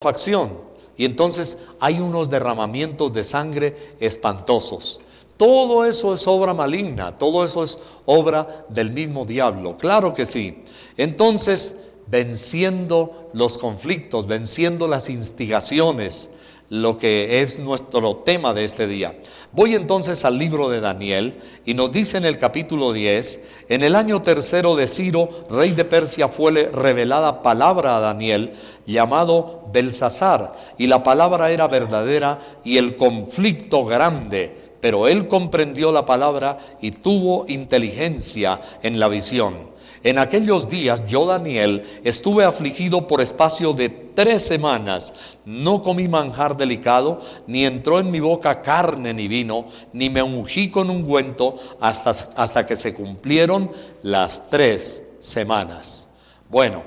facción, y entonces hay unos derramamientos de sangre espantosos. Todo eso es obra maligna, todo eso es obra del mismo diablo, claro que sí. Entonces, venciendo los conflictos, venciendo las instigaciones, lo que es nuestro tema de este día. Voy entonces al libro de Daniel y nos dice en el capítulo 10, en el año tercero de Ciro, rey de Persia, fue revelada palabra a Daniel, llamado Belsasar, y la palabra era verdadera y el conflicto grande, pero él comprendió la palabra y tuvo inteligencia en la visión. En aquellos días yo, Daniel, estuve afligido por espacio de 3 semanas. No comí manjar delicado, ni entró en mi boca carne ni vino, ni me ungí con ungüento hasta que se cumplieron las 3 semanas. Bueno,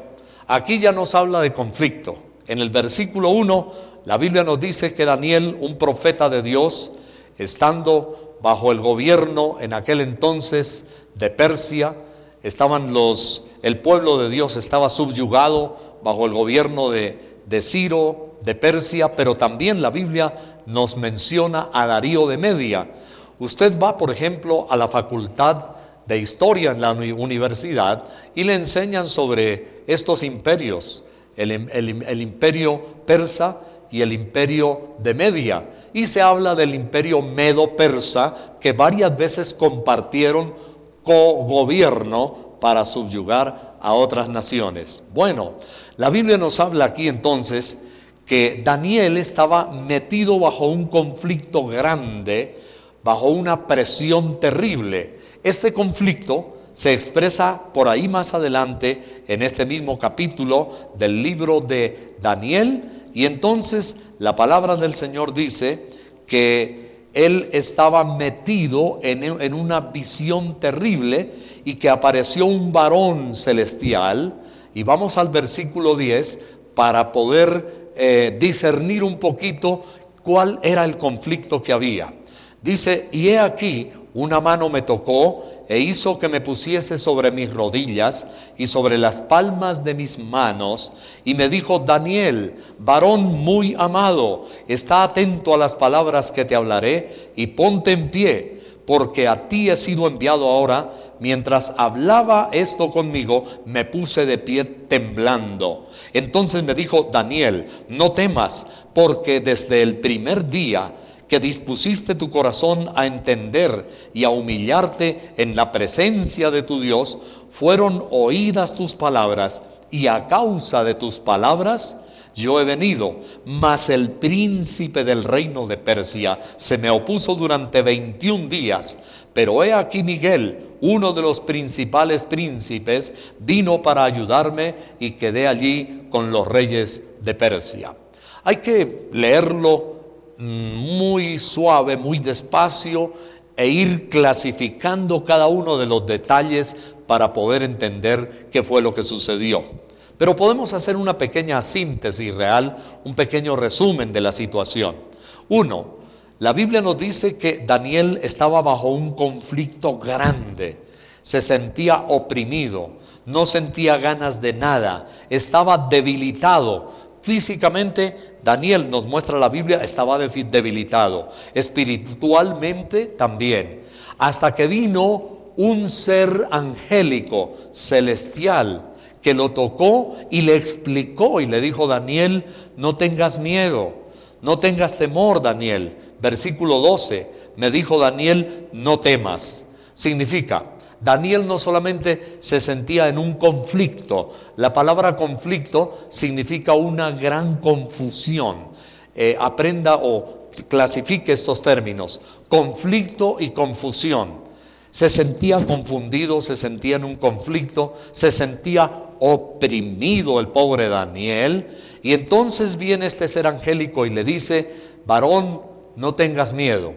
aquí ya nos habla de conflicto. En el versículo 1, la Biblia nos dice que Daniel, un profeta de Dios, estando bajo el gobierno en aquel entonces de Persia, el pueblo de Dios estaba subyugado bajo el gobierno de Ciro, de Persia, pero también la Biblia nos menciona a Darío de Media. Usted va, por ejemplo, a la facultad de historia en la universidad y le enseñan sobre estos imperios, el imperio persa y el imperio de Media, y se habla del imperio medo-persa, que varias veces compartieron cogobierno para subyugar a otras naciones. Bueno, la Biblia nos habla aquí entonces que Daniel estaba metido bajo un conflicto grande, bajo una presión terrible. Este conflicto se expresa por ahí más adelante en este mismo capítulo del libro de Daniel, y entonces la palabra del Señor dice que él estaba metido en una visión terrible y que apareció un varón celestial. Y vamos al versículo 10 para poder discernir un poquito cuál era el conflicto que había. Dice: y he aquí, una mano me tocó e hizo que me pusiese sobre mis rodillas y sobre las palmas de mis manos, y me dijo: Daniel, varón muy amado, está atento a las palabras que te hablaré y ponte en pie, porque a ti he sido enviado ahora. Mientras hablaba esto conmigo, me puse de pie temblando. Entonces me dijo: Daniel, no temas, porque desde el primer día que dispusiste tu corazón a entender y a humillarte en la presencia de tu Dios, fueron oídas tus palabras, y a causa de tus palabras yo he venido. Mas el príncipe del reino de Persia se me opuso durante 21 días. Pero he aquí Miguel, uno de los principales príncipes, vino para ayudarme, y quedé allí con los reyes de Persia. Hay que leerlo muy suave, muy despacio, e ir clasificando cada uno de los detalles para poder entender qué fue lo que sucedió. Pero podemos hacer una pequeña síntesis real, un pequeño resumen de la situación. 1. La Biblia nos dice que Daniel estaba bajo un conflicto grande, se sentía oprimido, no sentía ganas de nada, estaba debilitado. Físicamente, Daniel, nos muestra la Biblia, estaba debilitado, espiritualmente también, hasta que vino un ser angélico, celestial, que lo tocó y le explicó y le dijo: Daniel, no tengas miedo, no tengas temor, Daniel. Versículo 12, me dijo Daniel: no temas. Significa, Daniel no solamente se sentía en un conflicto. La palabra conflicto significa una gran confusión. Aprenda o clasifique estos términos: conflicto y confusión. Se sentía confundido, se sentía en un conflicto, se sentía oprimido el pobre Daniel. Y entonces viene este ser angélico y le dice: varón, no tengas miedo.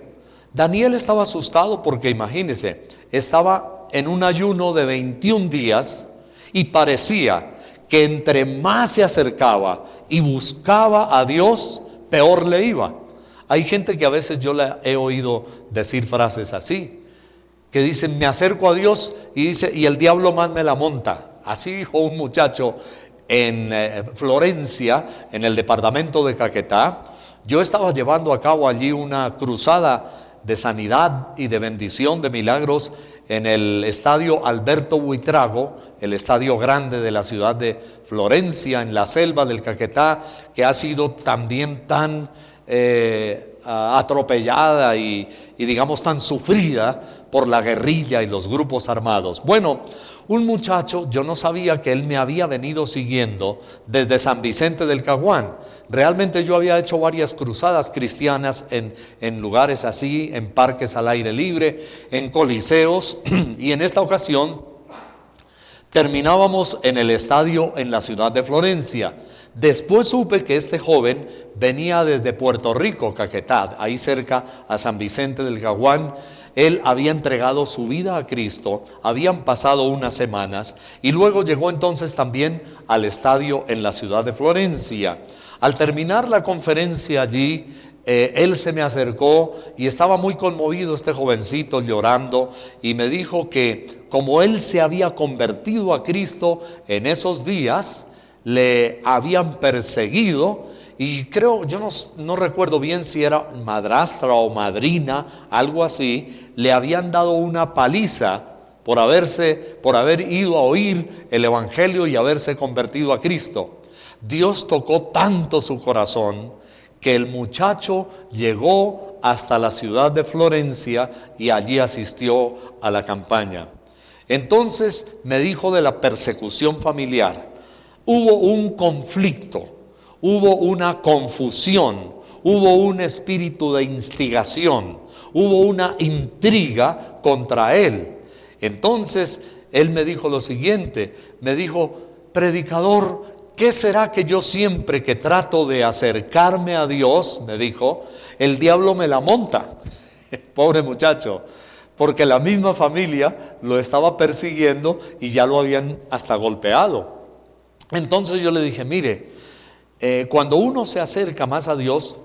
Daniel estaba asustado porque, imagínese, estaba en un ayuno de 21 días y parecía que entre más se acercaba y buscaba a Dios, peor le iba. Hay gente que a veces yo le he oído decir frases así, que dicen: me acerco a Dios, y dice: y el diablo más me la monta. Así dijo un muchacho en Florencia, en el departamento de Caquetá. Yo estaba llevando a cabo allí una cruzada de sanidad y de bendición de milagros en el estadio Alberto Buitrago, el estadio grande de la ciudad de Florencia, en la selva del Caquetá, que ha sido también tan atropellada y digamos tan sufrida por la guerrilla y los grupos armados. Bueno, un muchacho, yo no sabía que él me había venido siguiendo desde San Vicente del Caguán. Realmente yo había hecho varias cruzadas cristianas en lugares así, en parques al aire libre, en coliseos, y en esta ocasión terminábamos en el estadio en la ciudad de Florencia. Después supe que este joven venía desde Puerto Rico, Caquetá, ahí cerca a San Vicente del Caguán. Él había entregado su vida a Cristo, habían pasado unas semanas y luego llegó entonces también al estadio en la ciudad de Florencia. Al terminar la conferencia allí, él se me acercó y estaba muy conmovido este jovencito, llorando, y me dijo que como él se había convertido a Cristo en esos días, le habían perseguido, y creo, yo no recuerdo bien si era madrastra o madrina, algo así, le habían dado una paliza por haber ido a oír el evangelio y haberse convertido a Cristo. Dios tocó tanto su corazón que el muchacho llegó hasta la ciudad de Florencia y allí asistió a la campaña. Entonces me dijo de la persecución familiar. Hubo un conflicto, hubo una confusión, hubo un espíritu de instigación, hubo una intriga contra él. Entonces él me dijo lo siguiente, me dijo: predicador, ¿qué será que yo siempre que trato de acercarme a Dios, me dijo, el diablo me la monta? Pobre muchacho, porque la misma familia lo estaba persiguiendo y ya lo habían hasta golpeado. Entonces yo le dije: mire, cuando uno se acerca más a Dios,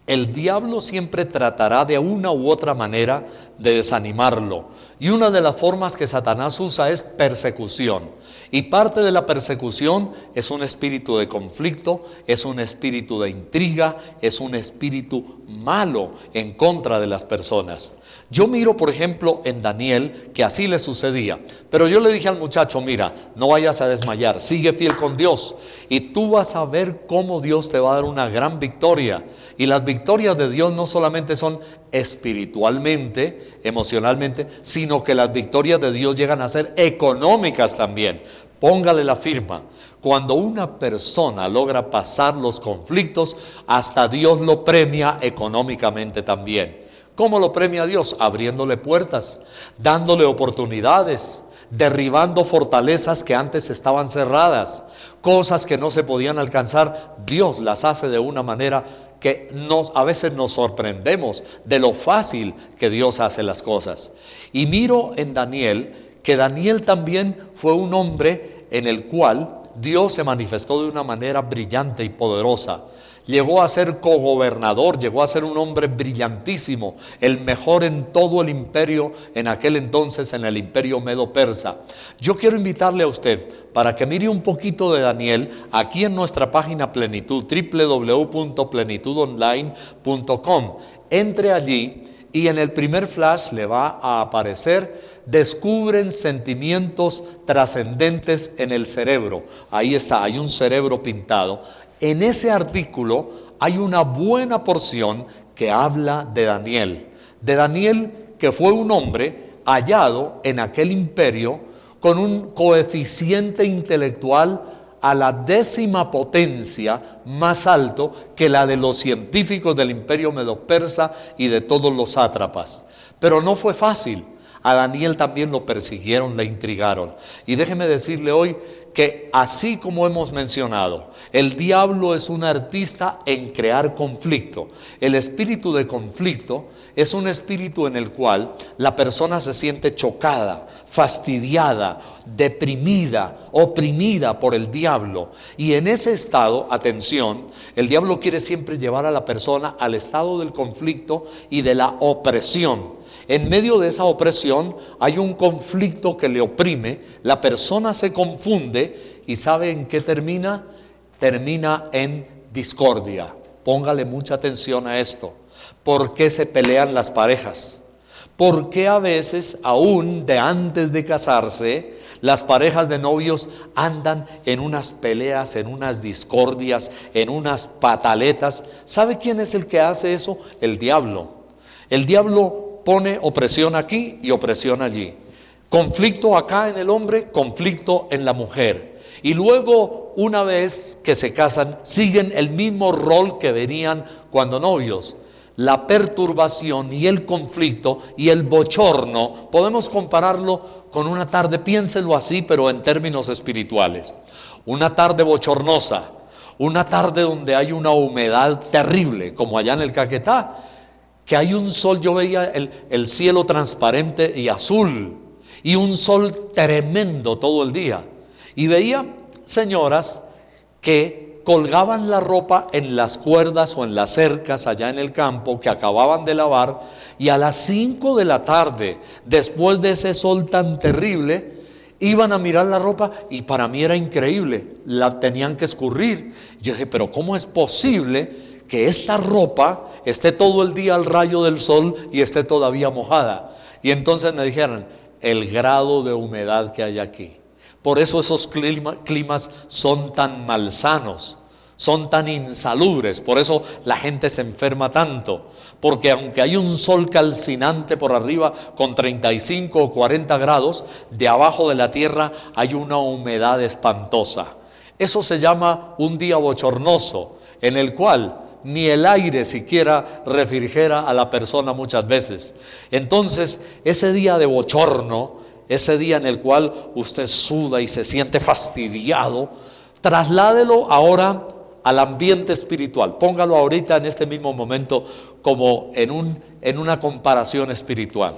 el diablo siempre tratará de una u otra manera de desanimarlo. Y una de las formas que Satanás usa es persecución. Y parte de la persecución es un espíritu de conflicto, es un espíritu de intriga, es un espíritu malo en contra de las personas. Yo miro, por ejemplo, en Daniel, que así le sucedía. Pero yo le dije al muchacho: mira, no vayas a desmayar, sigue fiel con Dios y tú vas a ver cómo Dios te va a dar una gran victoria. Y las victorias de Dios no solamente son espiritualmente, emocionalmente, sino que las victorias de Dios llegan a ser económicas también. Póngale la firma. Cuando una persona logra pasar los conflictos, hasta Dios lo premia económicamente también. ¿Cómo lo premia Dios? Abriéndole puertas, dándole oportunidades, derribando fortalezas que antes estaban cerradas, cosas que no se podían alcanzar. Dios las hace de una manera que a veces nos sorprendemos de lo fácil que Dios hace las cosas. Y miro en Daniel, que Daniel también fue un hombre en el cual Dios se manifestó de una manera brillante y poderosa. Llegó a ser cogobernador, llegó a ser un hombre brillantísimo, el mejor en todo el imperio, en aquel entonces en el imperio medo-persa. Yo quiero invitarle a usted para que mire un poquito de Daniel aquí en nuestra página Plenitud, www.plenitudonline.com. Entre allí y en el primer flash le va a aparecer: descubren sentimientos trascendentes en el cerebro. Ahí está, hay un cerebro pintado. En ese artículo hay una buena porción que habla de Daniel, que fue un hombre hallado en aquel imperio con un coeficiente intelectual a la 10ª potencia más alto que la de los científicos del imperio medo-persa y de todos los sátrapas. Pero no fue fácil. A Daniel también lo persiguieron, le intrigaron. Y déjeme decirle hoy que así como hemos mencionado, el diablo es un artista en crear conflicto. El espíritu de conflicto es un espíritu en el cual la persona se siente chocada, fastidiada, deprimida, oprimida por el diablo. Y en ese estado, atención, el diablo quiere siempre llevar a la persona al estado del conflicto y de la opresión. En medio de esa opresión hay un conflicto que le oprime, la persona se confunde ¿Y sabe en qué termina? Termina en discordia. Póngale mucha atención a esto. ¿Por qué se pelean las parejas? ¿Por qué a veces, aún de antes de casarse, las parejas de novios andan en unas peleas, en unas discordias, en unas pataletas? ¿Sabe quién es el que hace eso? El diablo. El diablo pone opresión aquí y opresión allí. Conflicto acá en el hombre, conflicto en la mujer. Y luego, una vez que se casan, siguen el mismo rol que venían cuando novios. La perturbación y el conflicto y el bochorno, podemos compararlo con una tarde, piénselo así, pero en términos espirituales. Una tarde bochornosa, una tarde donde hay una humedad terrible, como allá en el Caquetá, que hay un sol, yo veía el cielo transparente y azul, y un sol tremendo todo el día. Y veía señoras que colgaban la ropa en las cuerdas o en las cercas allá en el campo que acababan de lavar, y a las 5 de la tarde, después de ese sol tan terrible, iban a mirar la ropa y para mí era increíble, la tenían que escurrir. Yo dije, pero ¿cómo es posible que esta ropa esté todo el día al rayo del sol y esté todavía mojada? Y entonces me dijeron, el grado de humedad que hay aquí. Por eso esos climas son tan malsanos, son tan insalubres, por eso la gente se enferma tanto, porque aunque hay un sol calcinante por arriba con 35 o 40 grados, de abajo de la tierra hay una humedad espantosa. Eso se llama un día bochornoso, en el cual ni el aire siquiera refrigera a la persona muchas veces. Entonces, ese día de bochorno, ese día en el cual usted suda y se siente fastidiado, trasládelo ahora al ambiente espiritual. Póngalo ahorita en este mismo momento como en una comparación espiritual.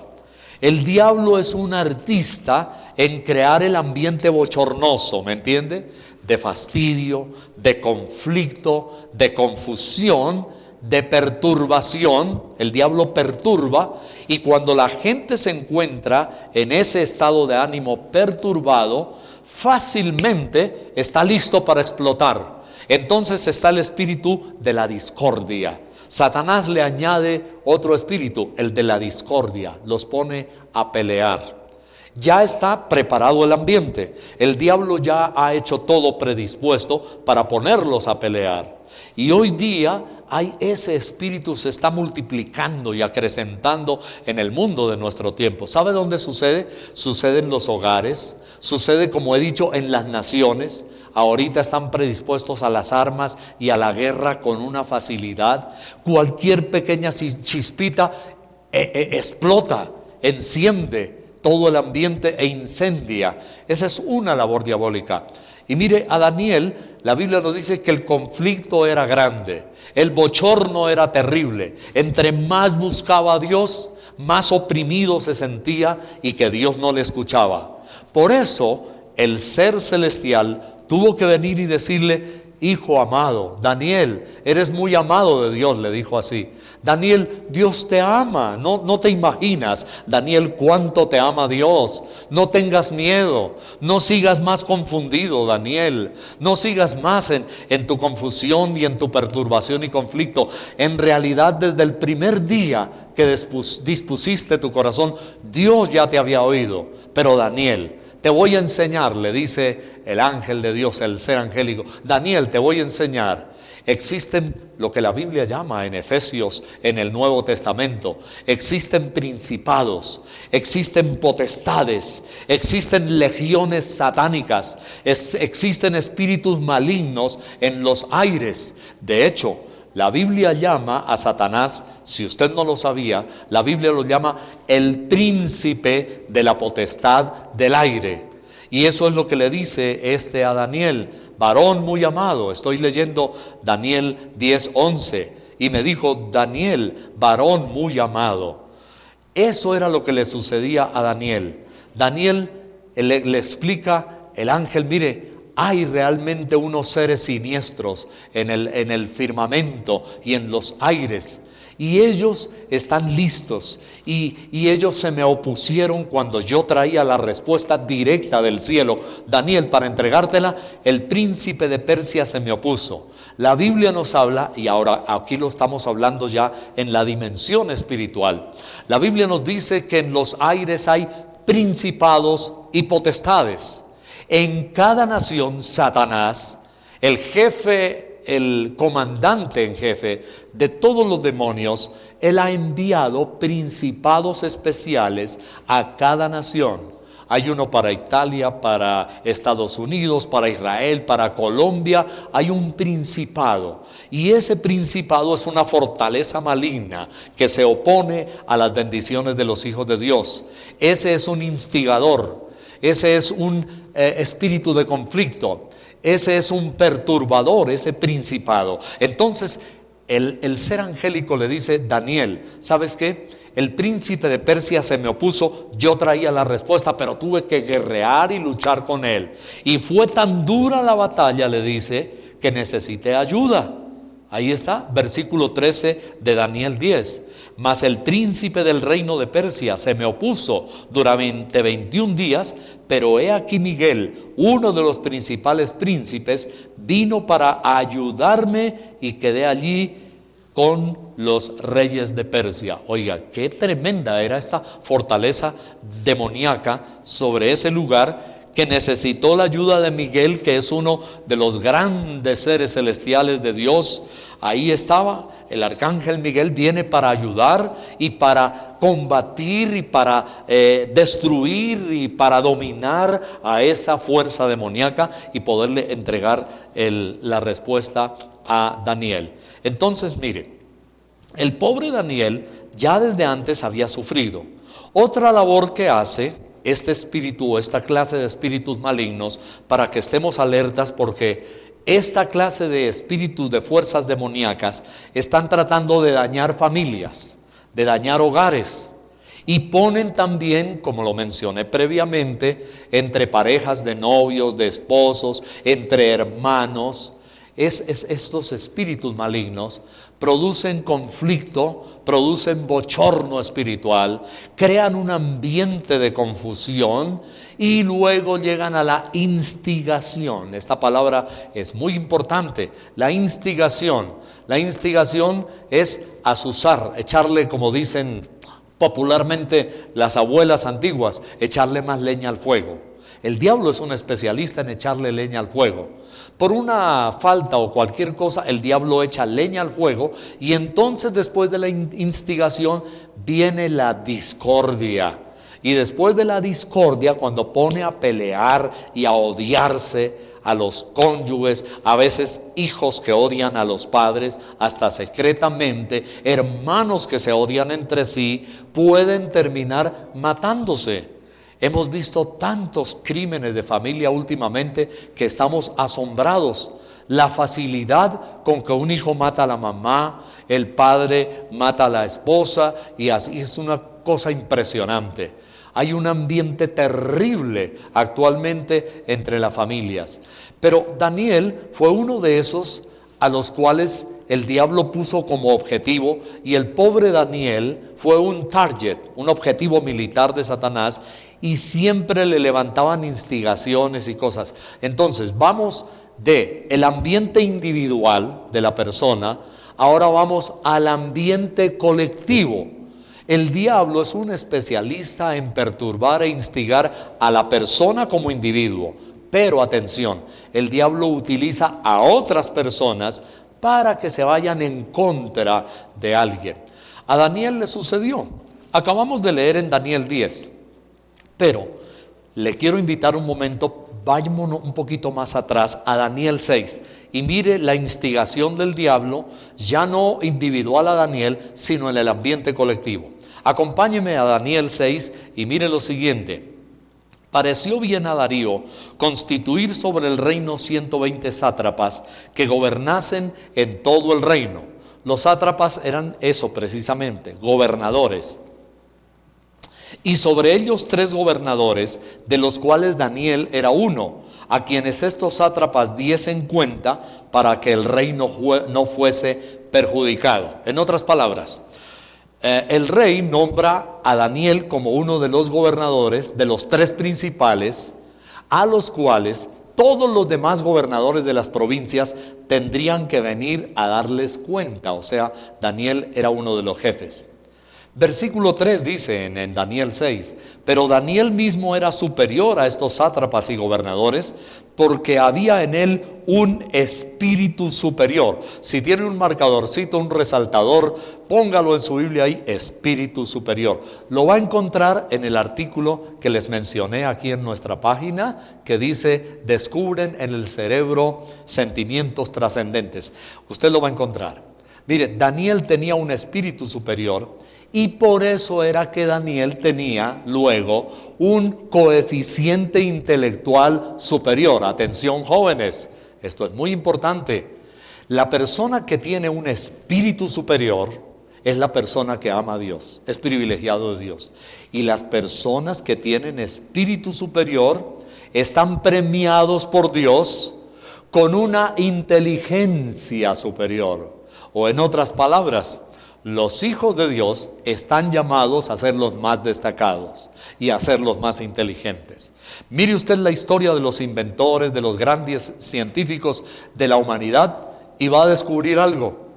El diablo es un artista en crear el ambiente bochornoso, ¿me entiende? De fastidio, de conflicto, de confusión, de perturbación. El diablo perturba, y cuando la gente se encuentra en ese estado de ánimo perturbado, fácilmente está listo para explotar. Entonces está el espíritu de la discordia. Satanás le añade otro espíritu, el de la discordia, los pone a pelear. Ya está preparado el ambiente, el diablo ya ha hecho todo predispuesto para ponerlos a pelear. Y hoy día ese espíritu se está multiplicando y acrecentando en el mundo de nuestro tiempo. ¿Sabe dónde sucede? Sucede en los hogares, sucede, como he dicho, en las naciones. Ahorita están predispuestos a las armas y a la guerra con una facilidad. Cualquier pequeña chispita explota, enciende todo el ambiente e incendia. Esa es una labor diabólica. Y mire, a Daniel, la Biblia nos dice que el conflicto era grande, el bochorno era terrible. Entre más buscaba a Dios, más oprimido se sentía y que Dios no le escuchaba. Por eso, el ser celestial tuvo que venir y decirle, hijo amado, Daniel, eres muy amado de Dios, le dijo así. Daniel, Dios te ama, no te imaginas, Daniel, cuánto te ama Dios. No tengas miedo, no sigas más confundido, Daniel, no sigas más en tu confusión y en tu perturbación y conflicto. En realidad, desde el primer día que dispusiste tu corazón, Dios ya te había oído. Pero Daniel, te voy a enseñar, le dice el ángel de Dios, el ser angélico, Daniel, te voy a enseñar. Existen lo que la Biblia llama en Efesios, en el Nuevo Testamento, existen principados, existen potestades, existen legiones satánicas, existen espíritus malignos en los aires. De hecho, la Biblia llama a Satanás, si usted no lo sabía, la Biblia lo llama el príncipe de la potestad del aire. Y eso es lo que le dice a Daniel, varón muy amado. Estoy leyendo Daniel 10:11 y me dijo, Daniel, varón muy amado. Eso era lo que le sucedía a Daniel. Daniel le explica el ángel, mire, hay realmente unos seres siniestros en el firmamento y en los aires. y ellos están listos, y ellos se me opusieron cuando yo traía la respuesta directa del cielo. Daniel, para entregártela, el príncipe de Persia se me opuso. La Biblia nos habla, y ahora aquí lo estamos hablando ya en la dimensión espiritual. La Biblia nos dice que en los aires hay principados y potestades. En cada nación, Satanás, el jefe, el comandante en jefe de todos los demonios, él ha enviado principados especiales a cada nación. Hay uno para Italia, para Estados Unidos, para Israel, para Colombia. Hay un principado, y ese principado es una fortaleza maligna que se opone a las bendiciones de los hijos de Dios. Ese es un instigador, ese es un espíritu de conflicto, ese es un perturbador, ese principado. Entonces el ser angélico le dice: Daniel, ¿sabes qué? El príncipe de Persia se me opuso, yo traía la respuesta, pero tuve que guerrear y luchar con él. Y fue tan dura la batalla, le dice, que necesité ayuda. Ahí está, versículo 13 de Daniel 10. Mas el príncipe del reino de Persia se me opuso durante 21 días, pero he aquí Miguel, uno de los principales príncipes, vino para ayudarme y quedé allí con los reyes de Persia. Oiga, qué tremenda era esta fortaleza demoníaca sobre ese lugar, que necesitó la ayuda de Miguel, que es uno de los grandes seres celestiales de Dios. Ahí estaba el arcángel Miguel, viene para ayudar y para combatir y para destruir y para dominar a esa fuerza demoníaca y poderle entregar la respuesta a Daniel. Entonces, mire, el pobre Daniel ya desde antes había sufrido. Otra labor que hace este espíritu o esta clase de espíritus malignos, para que estemos alertas, porque esta clase de espíritus de fuerzas demoníacas están tratando de dañar familias, de dañar hogares, y ponen también, como lo mencioné previamente, entre parejas de novios, de esposos, entre hermanos. Estos espíritus malignos producen conflicto, producen bochorno espiritual, crean un ambiente de confusión y luego llegan a la instigación. Esta palabra es muy importante, la instigación. La instigación es azuzar, echarle, como dicen popularmente las abuelas antiguas, echarle más leña al fuego. El diablo es un especialista en echarle leña al fuego. Por una falta o cualquier cosa, el diablo echa leña al fuego, y entonces después de la instigación viene la discordia. Y después de la discordia, cuando pone a pelear y a odiarse a los cónyuges, a veces hijos que odian a los padres, hasta secretamente, hermanos que se odian entre sí, pueden terminar matándose. Hemos visto tantos crímenes de familia últimamente que estamos asombrados. La facilidad con que un hijo mata a la mamá, el padre mata a la esposa, y así es una cosa impresionante. Hay un ambiente terrible actualmente entre las familias. Pero Daniel fue uno de esos a los cuales el diablo puso como objetivo, y el pobre Daniel fue un target, un objetivo militar de Satanás, y siempre le levantaban instigaciones y cosas. Entonces vamos de el ambiente individual de la persona, ahora vamos al ambiente colectivo. El diablo es un especialista en perturbar e instigar a la persona como individuo, pero atención, el diablo utiliza a otras personas para que se vayan en contra de alguien. A Daniel le sucedió. Acabamos de leer en Daniel 10. Pero le quiero invitar un momento, vayámonos un poquito más atrás a Daniel 6 y mire la instigación del diablo, ya no individual a Daniel, sino en el ambiente colectivo. Acompáñeme a Daniel 6 y mire lo siguiente. Pareció bien a Darío constituir sobre el reino 120 sátrapas que gobernasen en todo el reino. Los sátrapas eran eso precisamente, gobernadores. Y sobre ellos 3 gobernadores, de los cuales Daniel era uno, a quienes estos sátrapas diesen cuenta para que el reino no fuese perjudicado. En otras palabras, El rey nombra a Daniel como uno de los gobernadores, de los 3 principales, a los cuales todos los demás gobernadores de las provincias tendrían que venir a darles cuenta. O sea, Daniel era uno de los jefes. Versículo 3 dice en Daniel 6, pero Daniel mismo era superior a estos sátrapas y gobernadores, porque había en él un espíritu superior. Si tiene un marcadorcito, un resaltador, póngalo en su Biblia ahí, espíritu superior. Lo va a encontrar en el artículo que les mencioné aquí en nuestra página, que dice, descubren en el cerebro sentimientos trascendentes. Usted lo va a encontrar. Mire, Daniel tenía un espíritu superior, y por eso era que Daniel tenía luego un coeficiente intelectual superior. Atención, jóvenes, esto es muy importante. La persona que tiene un espíritu superior es la persona que ama a Dios, es privilegiado de Dios. Y las personas que tienen espíritu superior están premiados por Dios con una inteligencia superior. O en otras palabras, los hijos de Dios están llamados a ser los más destacados y a ser los más inteligentes. Mire usted la historia de los inventores, de los grandes científicos de la humanidad, y va a descubrir algo.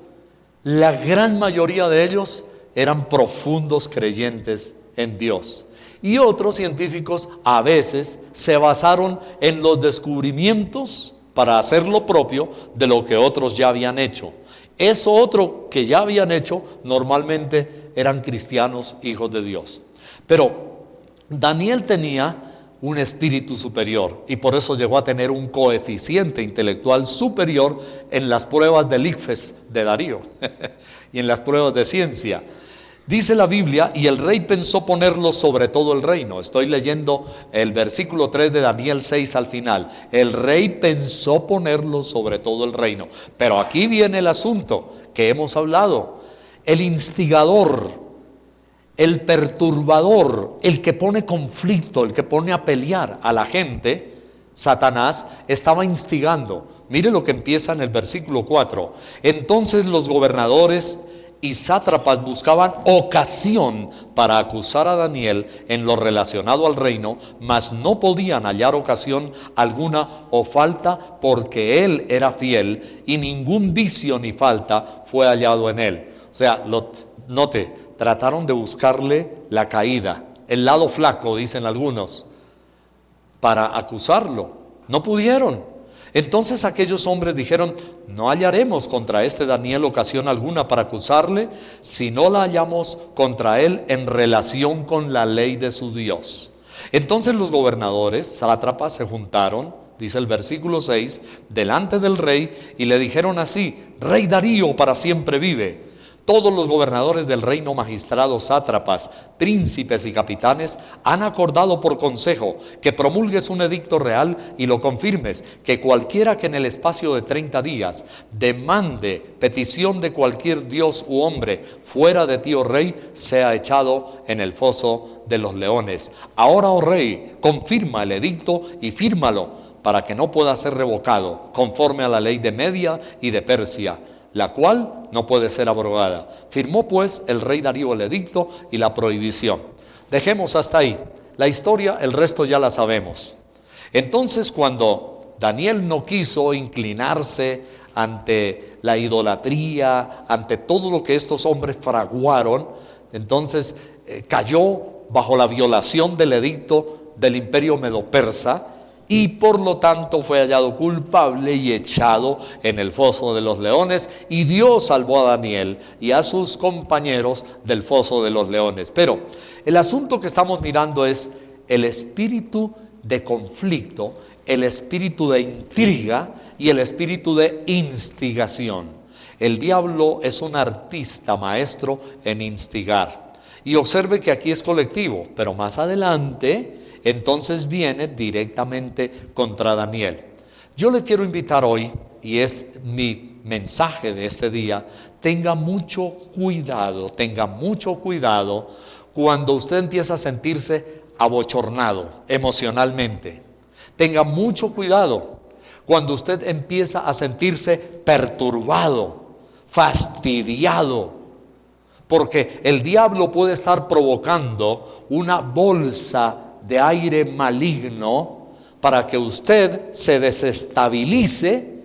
La gran mayoría de ellos eran profundos creyentes en Dios. Y otros científicos a veces se basaron en los descubrimientos para hacer lo propio de lo que otros ya habían hecho. Eso otro que ya habían hecho normalmente eran cristianos, hijos de Dios. Pero Daniel tenía un espíritu superior y por eso llegó a tener un coeficiente intelectual superior en las pruebas del ICFES de Darío y en las pruebas de ciencia. Dice la Biblia, y el rey pensó ponerlo sobre todo el reino. Estoy leyendo el versículo 3 de Daniel 6 al final. El rey pensó ponerlo sobre todo el reino. Pero aquí viene el asunto que hemos hablado. El instigador, el perturbador, el que pone conflicto, el que pone a pelear a la gente, Satanás, estaba instigando. Mire lo que empieza en el versículo 4. Entonces los gobernadores y sátrapas buscaban ocasión para acusar a Daniel en lo relacionado al reino, mas no podían hallar ocasión alguna o falta, porque él era fiel y ningún vicio ni falta fue hallado en él. O sea, note, trataron de buscarle la caída, el lado flaco, dicen algunos, para acusarlo. No pudieron. Entonces aquellos hombres dijeron, no hallaremos contra este Daniel ocasión alguna para acusarle, si no la hallamos contra él en relación con la ley de su Dios. Entonces los gobernadores, sátrapas, se juntaron, dice el versículo 6, delante del rey y le dijeron así, Rey Darío para siempre vive. Todos los gobernadores del reino, magistrados, sátrapas, príncipes y capitanes han acordado por consejo que promulgues un edicto real y lo confirmes, que cualquiera que en el espacio de 30 días demande petición de cualquier dios u hombre fuera de ti, oh rey, sea echado en el foso de los leones. Ahora, oh rey, confirma el edicto y fírmalo para que no pueda ser revocado, conforme a la ley de Media y de Persia, la cual no puede ser abrogada. Firmó pues el rey Darío el edicto y la prohibición. Dejemos hasta ahí. La historia, el resto ya la sabemos. Entonces, cuando Daniel no quiso inclinarse ante la idolatría, ante todo lo que estos hombres fraguaron, entonces cayó bajo la violación del edicto del imperio medo-persa, y por lo tanto fue hallado culpable y echado en el foso de los leones, y Dios salvó a Daniel y a sus compañeros del foso de los leones. Pero el asunto que estamos mirando es el espíritu de conflicto, el espíritu de intriga y el espíritu de instigación. El diablo es un artista maestro en instigar. Y observe que aquí es colectivo, pero más adelante entonces viene directamente contra Daniel. Yo le quiero invitar hoy, y es mi mensaje de este día, tenga mucho cuidado cuando usted empieza a sentirse abochornado emocionalmente. Tenga mucho cuidado cuando usted empieza a sentirse perturbado, fastidiado porque el diablo puede estar provocando una bolsa de aire maligno para que usted se desestabilice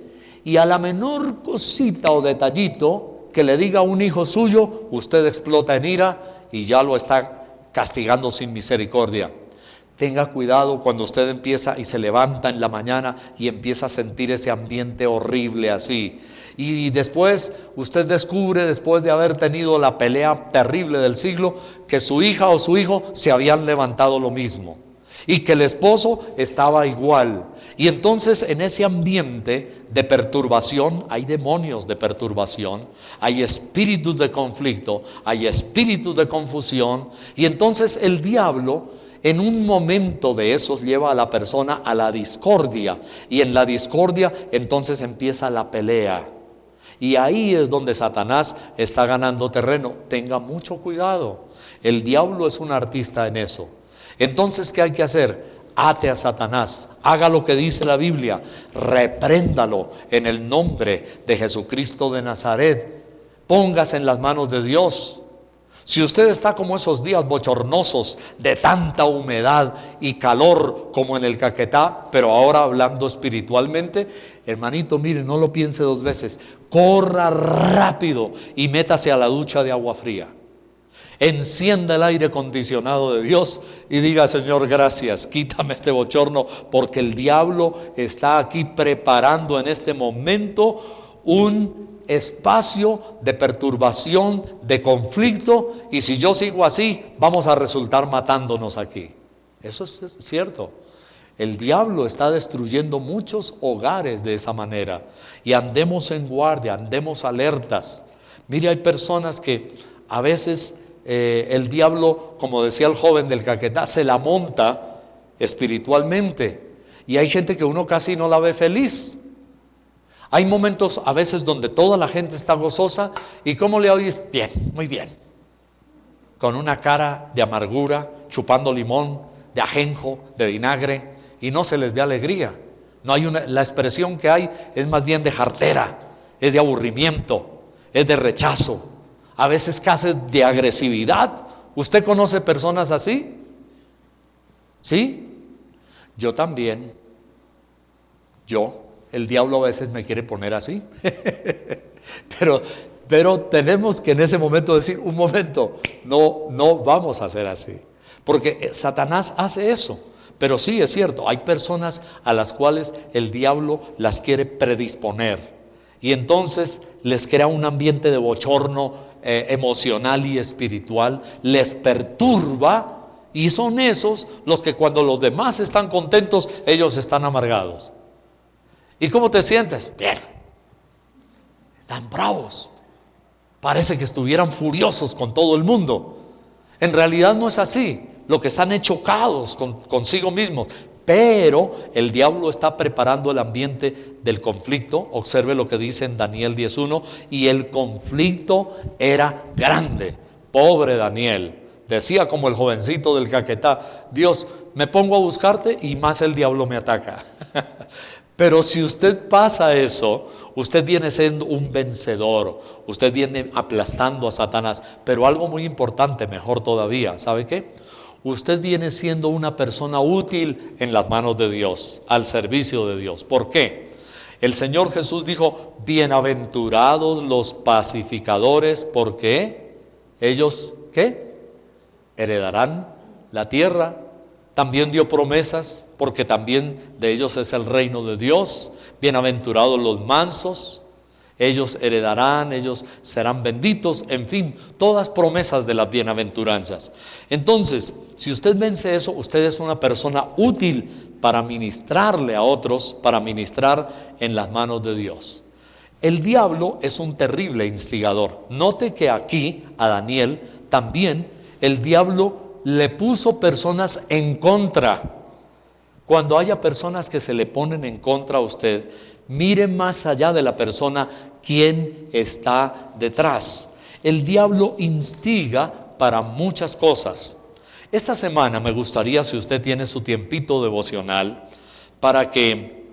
y a la menor cosita o detallito que le diga a un hijo suyo, usted explota en ira y ya lo está castigando sin misericordia. Tenga cuidado cuando usted empieza y se levanta en la mañana y empieza a sentir ese ambiente horrible así. Y después usted descubre, después de haber tenido la pelea terrible del siglo, que su hija o su hijo se habían levantado lo mismo y que el esposo estaba igual. Y entonces en ese ambiente de perturbación hay demonios de perturbación, hay espíritus de conflicto, hay espíritus de confusión, y entonces el diablo en un momento de esos lleva a la persona a la discordia, y en la discordia entonces empieza la pelea. Y ahí es donde Satanás está ganando terreno. Tenga mucho cuidado. El diablo es un artista en eso. Entonces, ¿qué hay que hacer? Ate a Satanás, haga lo que dice la Biblia, repréndalo en el nombre de Jesucristo de Nazaret, póngase en las manos de Dios. Si usted está como esos días bochornosos de tanta humedad y calor como en el Caquetá, pero ahora hablando espiritualmente, hermanito, mire, no lo piense dos veces, corra rápido y métase a la ducha de agua fría. Encienda el aire acondicionado de Dios y diga: Señor, gracias, quítame este bochorno, porque el diablo está aquí preparando en este momento un espacio de perturbación, de conflicto, y si yo sigo así, vamos a resultar matándonos aquí. Eso es cierto. El diablo está destruyendo muchos hogares de esa manera, y andemos en guardia, andemos alertas. Mire, hay personas que a veces el diablo, como decía el joven del Caquetá, se la monta espiritualmente, y hay gente que uno casi no la ve feliz. Hay momentos a veces donde toda la gente está gozosa, y ¿cómo le oyes? Bien, muy bien, con una cara de amargura, chupando limón, de ajenjo, de vinagre, y no se les ve alegría. No hay la expresión que hay es más bien de jartera, es de aburrimiento, es de rechazo, a veces casi de agresividad. ¿Usted conoce personas así? ¿Sí? Yo también. El diablo a veces me quiere poner así. pero tenemos que en ese momento decir: un momento, no vamos a hacer así. Porque Satanás hace eso. Pero sí es cierto, hay personas a las cuales el diablo las quiere predisponer, y entonces les crea un ambiente de bochorno emocional y espiritual, les perturba, y son esos los que cuando los demás están contentos, ellos están amargados. ¿Y cómo te sientes? Bien. Están bravos. Parece que estuvieran furiosos con todo el mundo. En realidad no es así. Lo que están es chocados consigo mismos. Pero el diablo está preparando el ambiente del conflicto. Observe lo que dice en Daniel 10:1. Y el conflicto era grande. Pobre Daniel. Decía como el jovencito del Caquetá: Dios, me pongo a buscarte y más el diablo me ataca. Pero si usted pasa eso, usted viene siendo un vencedor, usted viene aplastando a Satanás. Pero algo muy importante, mejor todavía, ¿sabe qué? Usted viene siendo una persona útil en las manos de Dios, al servicio de Dios. ¿Por qué? El Señor Jesús dijo: bienaventurados los pacificadores, porque ellos, ¿qué? Heredarán la tierra. También dio promesas, porque también de ellos es el reino de Dios. Bienaventurados los mansos, ellos heredarán, ellos serán benditos. En fin, todas promesas de las bienaventuranzas. Entonces, si usted vence eso, usted es una persona útil para ministrarle a otros, para ministrar en las manos de Dios. El diablo es un terrible instigador. Note que aquí a Daniel también el diablo le puso personas en contra. Cuando haya personas que se le ponen en contra a usted, mire más allá de la persona quién está detrás. El diablo instiga para muchas cosas. Esta semana me gustaría, si usted tiene su tiempito devocional, para que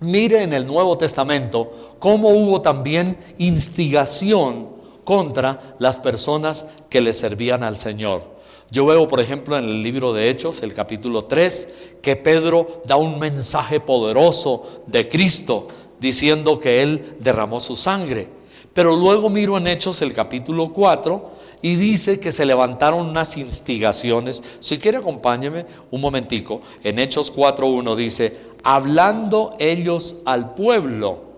mire en el Nuevo Testamento cómo hubo también instigación contra las personas que le servían al Señor. Yo veo, por ejemplo, en el libro de Hechos, el capítulo 3, que Pedro da un mensaje poderoso de Cristo, diciendo que Él derramó su sangre. Pero luego miro en Hechos el capítulo 4 y dice que se levantaron unas instigaciones. Si quiere, acompáñeme un momentico. En Hechos 4:1 dice: hablando ellos al pueblo,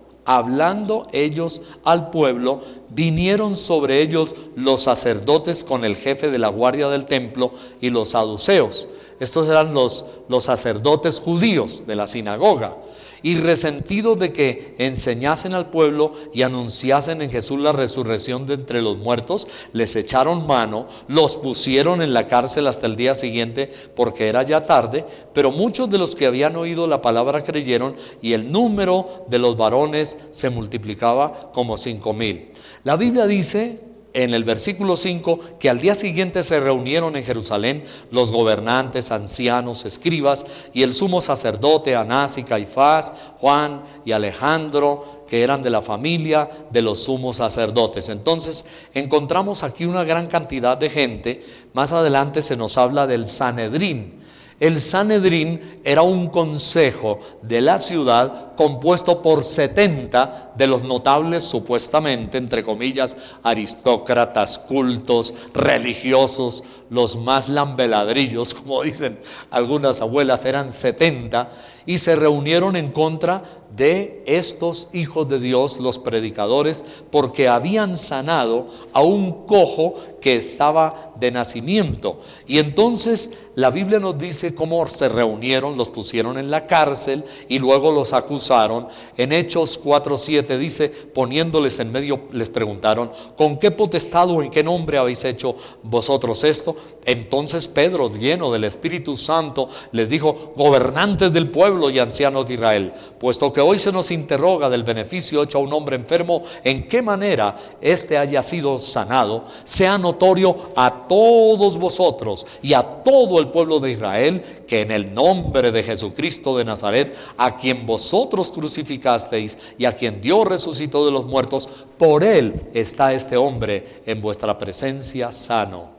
vinieron sobre ellos los sacerdotes con el jefe de la guardia del templo y los saduceos. Estos eran los sacerdotes judíos de la sinagoga. Y resentidos de que enseñasen al pueblo y anunciasen en Jesús la resurrección de entre los muertos, les echaron mano, los pusieron en la cárcel hasta el día siguiente, porque era ya tarde. Pero muchos de los que habían oído la palabra creyeron, y el número de los varones se multiplicaba como 5,000. La Biblia dice en el versículo 5 que al día siguiente se reunieron en Jerusalén los gobernantes, ancianos, escribas y el sumo sacerdote Anás y Caifás, Juan y Alejandro, que eran de la familia de los sumos sacerdotes. Entonces encontramos aquí una gran cantidad de gente. Más adelante se nos habla del Sanedrín. El Sanedrín era un consejo de la ciudad compuesto por 70 de los notables, supuestamente, entre comillas, aristócratas, cultos, religiosos, los más lambeladrillos, como dicen algunas abuelas. Eran 70 y se reunieron en contra de estos hijos de Dios, los predicadores, porque habían sanado a un cojo que estaba de nacimiento. Y entonces la Biblia nos dice cómo se reunieron, los pusieron en la cárcel y luego los acusaron. En Hechos 4:7 dice: poniéndoles en medio, les preguntaron: ¿con qué potestad o en qué nombre habéis hecho vosotros esto? Entonces Pedro, lleno del Espíritu Santo, les dijo: gobernantes del pueblo y ancianos de Israel, puesto que hoy se nos interroga del beneficio hecho a un hombre enfermo, en qué manera éste haya sido sanado, sea notorio a todos vosotros y a todo el pueblo de Israel, que en el nombre de Jesucristo de Nazaret, a quien vosotros crucificasteis y a quien Dios resucitó de los muertos, por él está este hombre en vuestra presencia sano.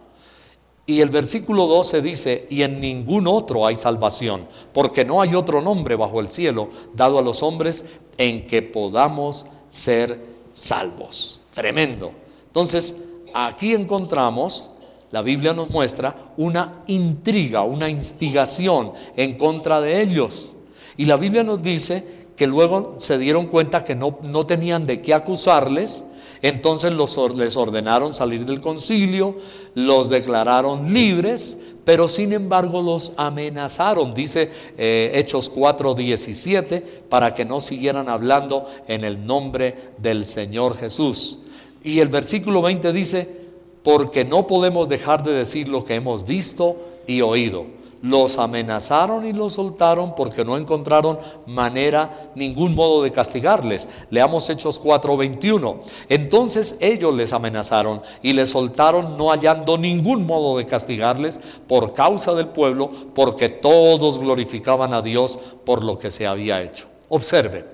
Y el versículo 12 dice: y en ningún otro hay salvación, porque no hay otro nombre bajo el cielo dado a los hombres en que podamos ser salvos. Tremendo. Entonces, aquí encontramos, la Biblia nos muestra una intriga, una instigación en contra de ellos. Y la Biblia nos dice que luego se dieron cuenta que no tenían de qué acusarles. Entonces les ordenaron salir del concilio, los declararon libres, pero sin embargo los amenazaron. Dice Hechos 4:17, para que no siguieran hablando en el nombre del Señor Jesús. Y el versículo 20 dice: porque no podemos dejar de decir lo que hemos visto y oído. Los amenazaron y los soltaron porque no encontraron manera, ningún modo de castigarles. Leamos Hechos 4:21. Entonces ellos les amenazaron y les soltaron, no hallando ningún modo de castigarles por causa del pueblo, porque todos glorificaban a Dios por lo que se había hecho. Observe: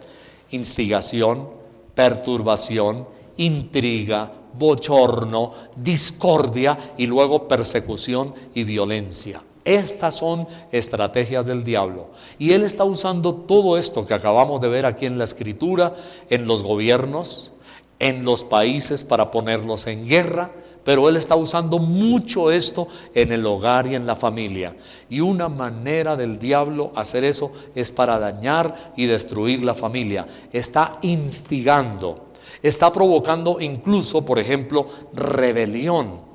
instigación, perturbación, intriga, bochorno, discordia y luego persecución y violencia. Estas son estrategias del diablo, y él está usando todo esto que acabamos de ver aquí en la Escritura, en los gobiernos, en los países, para ponerlos en guerra. Pero él está usando mucho esto en el hogar y en la familia. Y una manera del diablo hacer eso es para dañar y destruir la familia. Está instigando, está provocando incluso, por ejemplo, rebelión.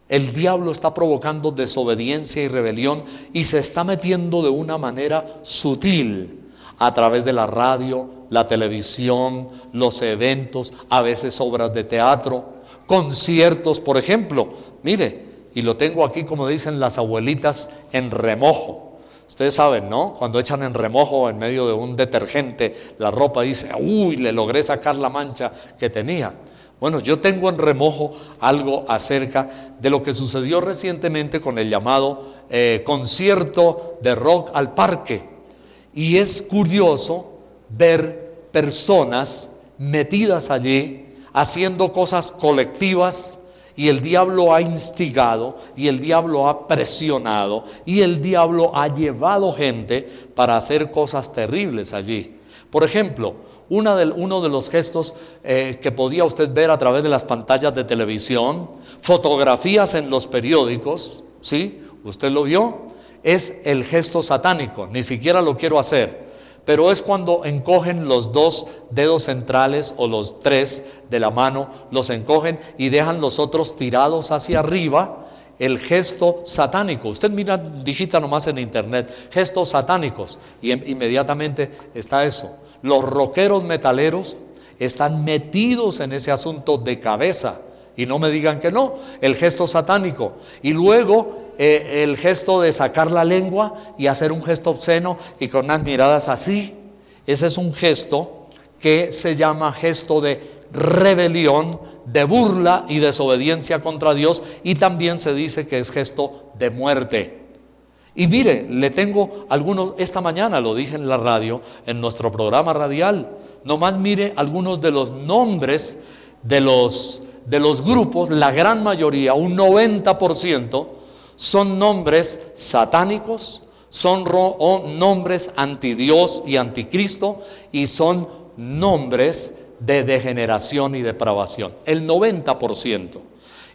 El diablo está provocando desobediencia y rebelión, y se está metiendo de una manera sutil a través de la radio, la televisión, los eventos, a veces obras de teatro, conciertos, por ejemplo. Mire, y lo tengo aquí, como dicen las abuelitas, en remojo. Ustedes saben, ¿no? Cuando echan en remojo en medio de un detergente la ropa, dice: uy, le logré sacar la mancha que tenía. Bueno, yo tengo en remojo algo acerca de lo que sucedió recientemente con el llamado concierto de Rock al Parque. Y es curioso ver personas metidas allí haciendo cosas colectivas, y el diablo ha instigado, y el diablo ha presionado, y el diablo ha llevado gente para hacer cosas terribles allí. Por ejemplo, uno de los gestos que podía usted ver a través de las pantallas de televisión, fotografías en los periódicos, ¿sí? ¿Usted lo vio? Es el gesto satánico. Ni siquiera lo quiero hacer, pero es cuando encogen los dos dedos centrales o los tres de la mano, los encogen y dejan los otros tirados hacia arriba. El gesto satánico. Usted mira, digita nomás en internet, gestos satánicos, y inmediatamente está eso. Los rockeros metaleros están metidos en ese asunto de cabeza, y no me digan que no, el gesto satánico. Y luego el gesto de sacar la lengua y hacer un gesto obsceno y con unas miradas así. Ese es un gesto que se llama gesto de rebelión, de burla y desobediencia contra Dios, y también se dice que es gesto de muerte. Y mire, le tengo algunos, esta mañana lo dije en la radio, en nuestro programa radial, nomás mire algunos de los nombres de los grupos. La gran mayoría, un 90%, son nombres satánicos, son nombres antidios y anticristo, y son nombres de degeneración y depravación, el 90%.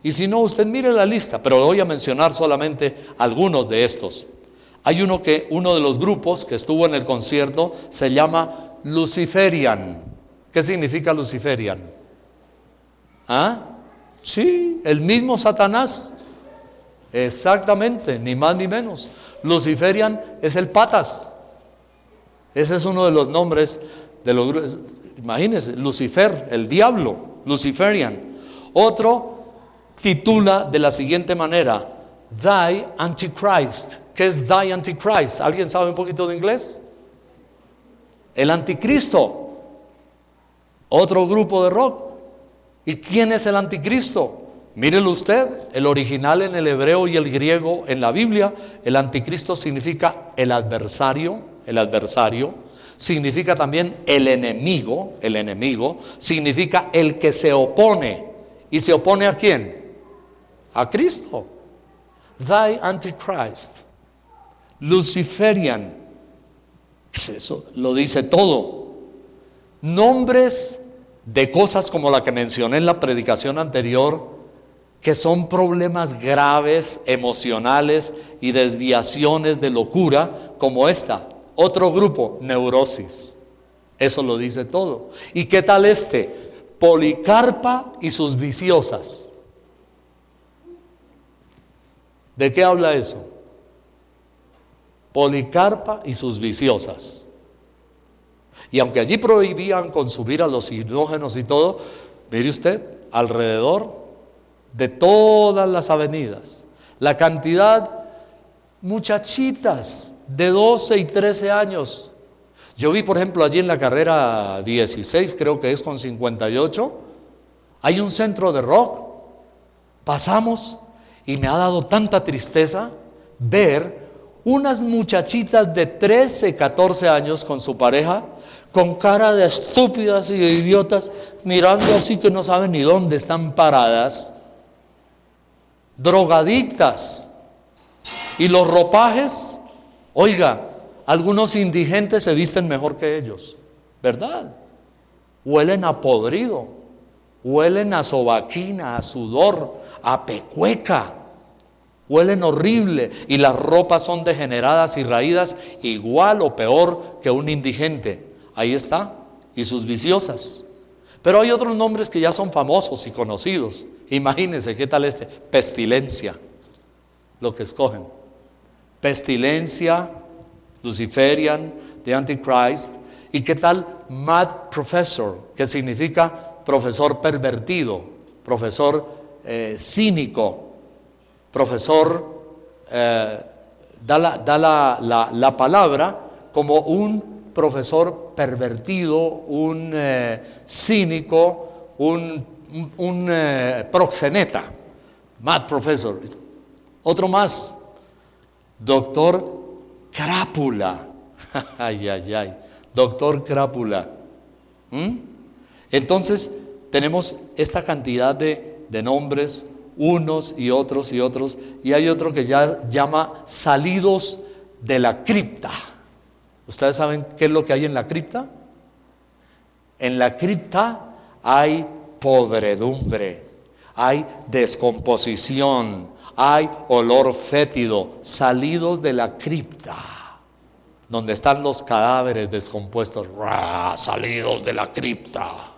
Y si no, usted mire la lista, pero voy a mencionar solamente algunos de estos. Hay uno de los grupos que estuvo en el concierto se llama Luciferian. ¿Qué significa Luciferian? ¿Ah? Sí, el mismo Satanás. Exactamente, ni más ni menos. Luciferian es el patas. Ese es uno de los nombres de los grupos. Imagínense, Lucifer, el diablo, Luciferian. Otro titula de la siguiente manera: Thy Antichrist. ¿Qué es Thy Antichrist? ¿Alguien sabe un poquito de inglés? El anticristo. Otro grupo de rock. ¿Y quién es el anticristo? Mírelo usted, el original en el hebreo y el griego en la Biblia. El anticristo significa el adversario, significa también el enemigo, significa el que se opone. ¿Y se opone a quién? A Cristo. Thy Antichrist. Luciferian. Eso lo dice todo. Nombres de cosas como la que mencioné en la predicación anterior, que son problemas graves, emocionales y desviaciones de locura, como esta. Otro grupo, neurosis. Eso lo dice todo. ¿Y qué tal este? Policarpa y sus viciosas. ¿De qué habla eso? Policarpa y sus viciosas. Y aunque allí prohibían consumir alucinógenos y todo, mire usted, alrededor de todas las avenidas, la cantidad, muchachitas de 12 y 13 años. Yo vi, por ejemplo, allí en la carrera 16, creo que es con 58, hay un centro de rock. Pasamos y me ha dado tanta tristeza ver unas muchachitas de 13, 14 años con su pareja, con cara de estúpidas y de idiotas, mirando así que no saben ni dónde están paradas, drogadictas. Y los ropajes, oiga, algunos indigentes se visten mejor que ellos, ¿verdad? Huelen a podrido, huelen a sobaquina, a sudor, a pecueca, huelen horrible, y las ropas son degeneradas y raídas, igual o peor que un indigente. Ahí está, y sus viciosas. Pero hay otros nombres que ya son famosos y conocidos. Imagínense qué tal este: pestilencia, lo que escogen. Pestilencia, Luciferian, The Antichrist. ¿Y qué tal Mad Professor? Que significa profesor pervertido, profesor cínico, profesor, da la palabra como un profesor pervertido, un cínico, un proxeneta. Mad Professor. Otro más, doctor Crápula. Ay, ay, ay. Doctor Crápula. Entonces, tenemos esta cantidad de nombres, unos y otros, y hay otro que ya llama salidos de la cripta. ¿Ustedes saben qué es lo que hay en la cripta? En la cripta hay podredumbre, hay descomposición, hay olor fétido, salidos de la cripta, donde están los cadáveres descompuestos, salidos de la cripta.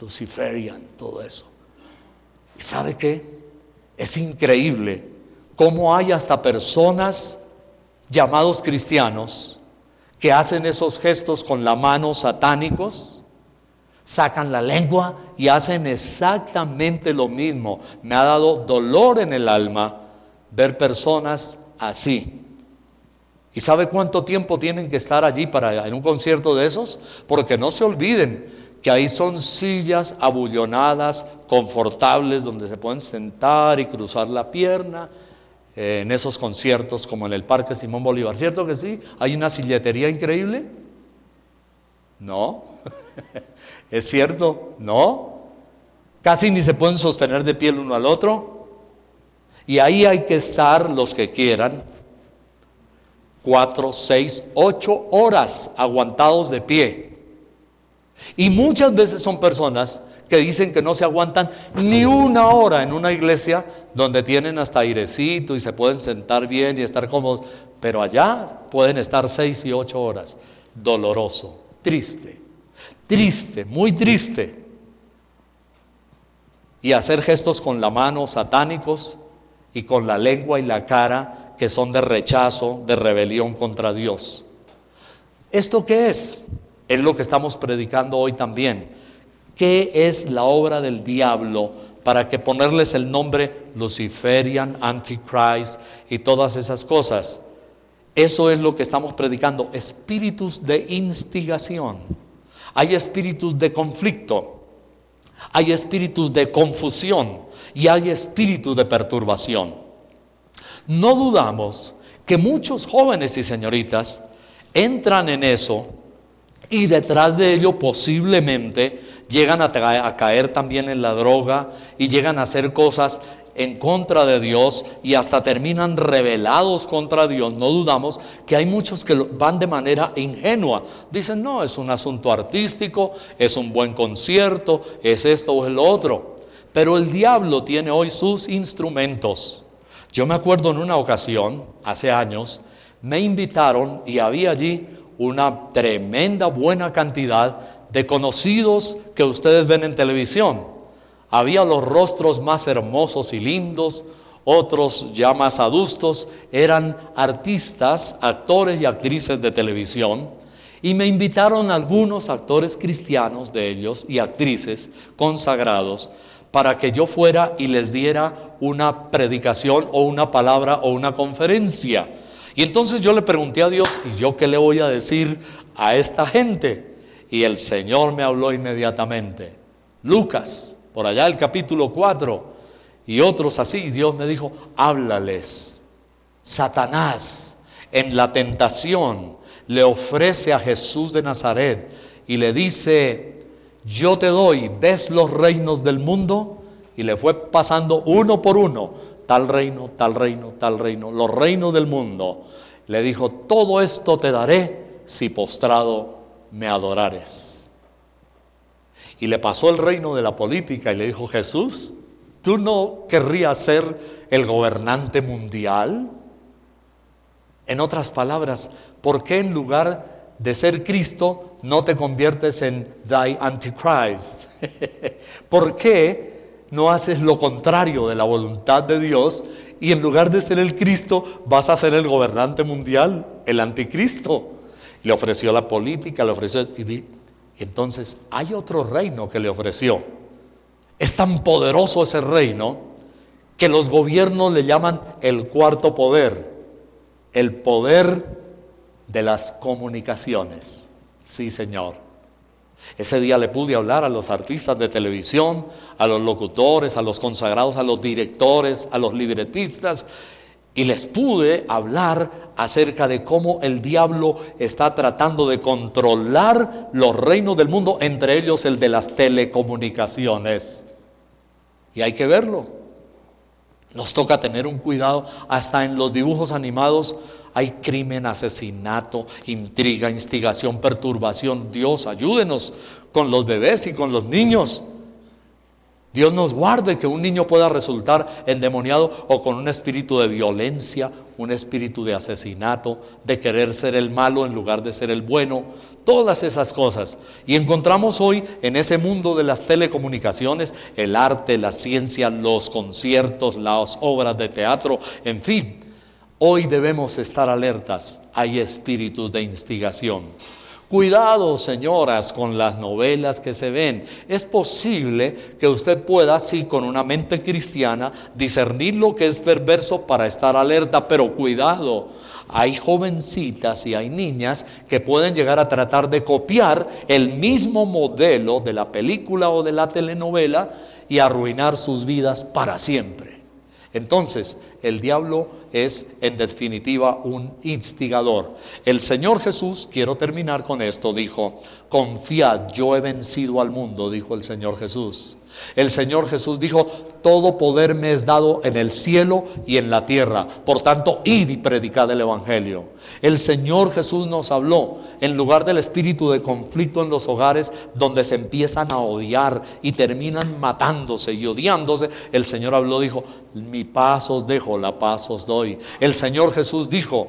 Luciferian, todo eso. ¿Y sabe qué? Es increíble cómo hay hasta personas llamados cristianos que hacen esos gestos con la mano satánicos, sacan la lengua y hacen exactamente lo mismo. Me ha dado dolor en el alma ver personas así. ¿Y sabe cuánto tiempo tienen que estar allí en un concierto de esos? Porque no se olviden que ahí son sillas abullonadas, confortables, donde se pueden sentar y cruzar la pierna, en esos conciertos como en el Parque Simón Bolívar. ¿Cierto que sí? ¿Hay una silletería increíble? No. ¿Es cierto? No. Casi ni se pueden sostener de pie el uno al otro. Y ahí hay que estar los que quieran 4, 6, 8 horas aguantados de pie. Y muchas veces son personas que dicen que no se aguantan ni una hora en una iglesia donde tienen hasta airecito y se pueden sentar bien y estar cómodos, pero allá pueden estar 6 y 8 horas. Doloroso, triste, muy triste. Y hacer gestos con la mano satánicos y con la lengua y la cara que son de rechazo, de rebelión contra Dios. ¿Esto qué es? Es lo que estamos predicando hoy también. ¿Qué es la obra del diablo para que ponerles el nombre Luciferian, Antichrist y todas esas cosas? Eso es lo que estamos predicando, espíritus de instigación. Hay espíritus de conflicto, hay espíritus de confusión y hay espíritus de perturbación. No dudamos que muchos jóvenes y señoritas entran en eso y detrás de ello posiblemente llegan a caer también en la droga y llegan a hacer cosas en contra de Dios y hasta terminan rebelados contra Dios. No dudamos que hay muchos que van de manera ingenua. Dicen, no, es un asunto artístico, es un buen concierto, es esto o es lo otro. Pero el diablo tiene hoy sus instrumentos. Yo me acuerdo en una ocasión, hace años, me invitaron y había allí una tremenda buena cantidad de conocidos que ustedes ven en televisión. Había los rostros más hermosos y lindos, otros ya más adustos, eran artistas, actores y actrices de televisión, y me invitaron algunos actores cristianos de ellos y actrices consagrados para que yo fuera y les diera una predicación o una palabra o una conferencia. Y entonces yo le pregunté a Dios, ¿y yo qué le voy a decir a esta gente? Y el Señor me habló inmediatamente. Lucas, por allá el capítulo 4 y otros así, Dios me dijo, háblales. Satanás en la tentación le ofrece a Jesús de Nazaret y le dice, yo te doy, ¿ves los reinos del mundo? Y le fue pasando uno por uno, tal reino, tal reino, tal reino, los reinos del mundo. Le dijo, todo esto te daré si postrado me adorares. Y le pasó el reino de la política y le dijo, Jesús, ¿tú no querrías ser el gobernante mundial? En otras palabras, ¿por qué en lugar de ser Cristo no te conviertes en thy Antichrist? ¿Por qué no haces lo contrario de la voluntad de Dios y en lugar de ser el Cristo vas a ser el gobernante mundial, el anticristo? Le ofreció la política, le ofreció... Y entonces hay otro reino que le ofreció. Es tan poderoso ese reino que los gobiernos le llaman el cuarto poder, el poder de las comunicaciones. Sí, Señor. Ese día le pude hablar a los artistas de televisión, a los locutores, a los consagrados, a los directores, a los libretistas, Y les pude hablar acerca de cómo el diablo está tratando de controlar los reinos del mundo, entre ellos el de las telecomunicaciones. Y hay que verlo. Nos toca tener un cuidado. Hasta en los dibujos animados hay crimen, asesinato, intriga, instigación, perturbación. Dios, ayúdenos con los bebés y con los niños. Dios nos guarde que un niño pueda resultar endemoniado o con un espíritu de violencia, un espíritu de asesinato, de querer ser el malo en lugar de ser el bueno, todas esas cosas. Y encontramos hoy en ese mundo de las telecomunicaciones, el arte, la ciencia, los conciertos, las obras de teatro, en fin. Hoy debemos estar alertas, hay espíritus de instigación. Cuidado, señoras, con las novelas que se ven. Es posible que usted pueda, sí, con una mente cristiana, discernir lo que es perverso para estar alerta, pero cuidado. Hay jovencitas y hay niñas que pueden llegar a tratar de copiar el mismo modelo de la película o de la telenovela y arruinar sus vidas para siempre. Entonces, el diablo es en definitiva un instigador. El Señor Jesús, quiero terminar con esto, dijo: confiad, yo he vencido al mundo, dijo el Señor Jesús. El Señor Jesús dijo: todo poder me es dado en el cielo y en la tierra, por tanto, id y predicad el evangelio. El Señor Jesús nos habló, en lugar del espíritu de conflicto en los hogares, donde se empiezan a odiar y terminan matándose y odiándose, el Señor habló, dijo: mi paz os dejo, la paz os doy. El Señor Jesús dijo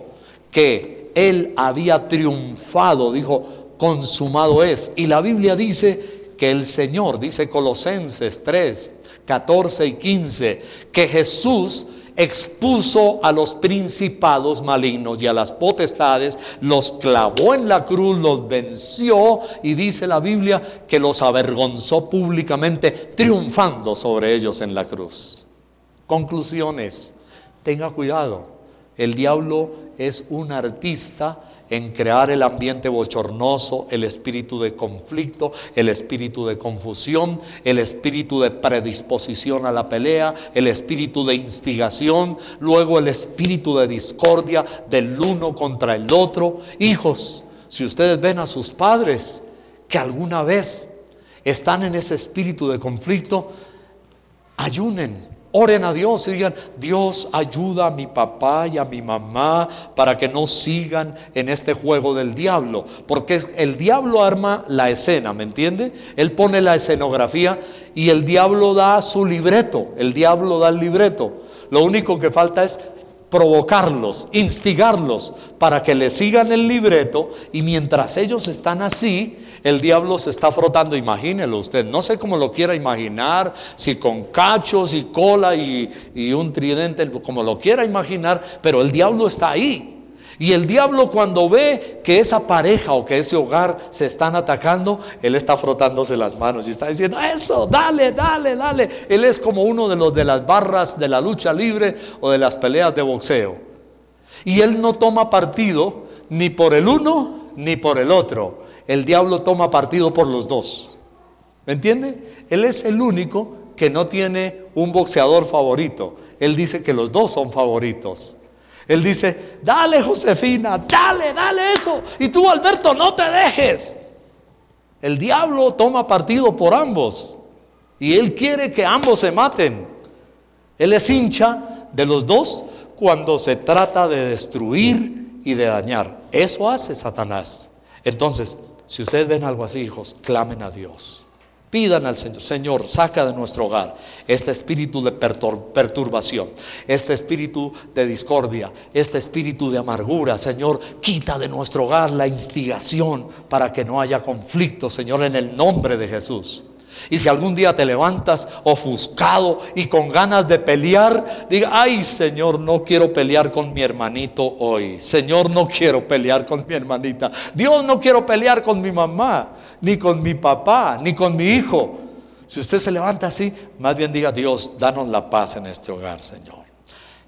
que Él había triunfado, dijo: consumado es. Y la Biblia dice que el Señor, dice Colosenses 3, 14 y 15, que Jesús expuso a los principados malignos y a las potestades, los clavó en la cruz, los venció, y dice la Biblia que los avergonzó públicamente, triunfando sobre ellos en la cruz. Conclusiones: tenga cuidado, el diablo es un artista en crear el ambiente bochornoso, el espíritu de conflicto, el espíritu de confusión, el espíritu de predisposición a la pelea, el espíritu de instigación, luego el espíritu de discordia del uno contra el otro. Hijos, si ustedes ven a sus padres que alguna vez están en ese espíritu de conflicto, ayunen. Oren a Dios y digan: Dios, ayuda a mi papá y a mi mamá para que no sigan en este juego del diablo. Porque el diablo arma la escena, ¿me entiende? Él pone la escenografía y el diablo da su libreto. El diablo da el libreto. Lo único que falta es provocarlos, instigarlos para que le sigan el libreto, y mientras ellos están así, el diablo se está frotando. Imagínelo usted, no sé cómo lo quiera imaginar, si con cachos y cola y un tridente, como lo quiera imaginar, pero el diablo está ahí. Y el diablo, cuando ve que esa pareja o que ese hogar se están atacando, él está frotándose las manos y está diciendo: eso, dale, dale, dale. Él es como uno de los de las barras de la lucha libre o de las peleas de boxeo. Y él no toma partido ni por el uno ni por el otro. El diablo toma partido por los dos. ¿Me entiende? Él es el único que no tiene un boxeador favorito. Él dice que los dos son favoritos. Él dice: dale, Josefina, dale, dale eso. Y tú, Alberto, no te dejes. El diablo toma partido por ambos y él quiere que ambos se maten. Él es hincha de los dos cuando se trata de destruir y de dañar. Eso hace Satanás. Entonces, si ustedes ven algo así, hijos, clamen a Dios. Pidan al Señor: Señor, saca de nuestro hogar este espíritu de perturbación, este espíritu de discordia, este espíritu de amargura. Señor, quita de nuestro hogar la instigación para que no haya conflicto, Señor, en el nombre de Jesús. Y si algún día te levantas ofuscado y con ganas de pelear, diga: ay, Señor, no quiero pelear con mi hermanito hoy. Señor, no quiero pelear con mi hermanita. Dios, no quiero pelear con mi mamá, ni con mi papá, ni con mi hijo. Si usted se levanta así, más bien diga: Dios, danos la paz en este hogar, Señor.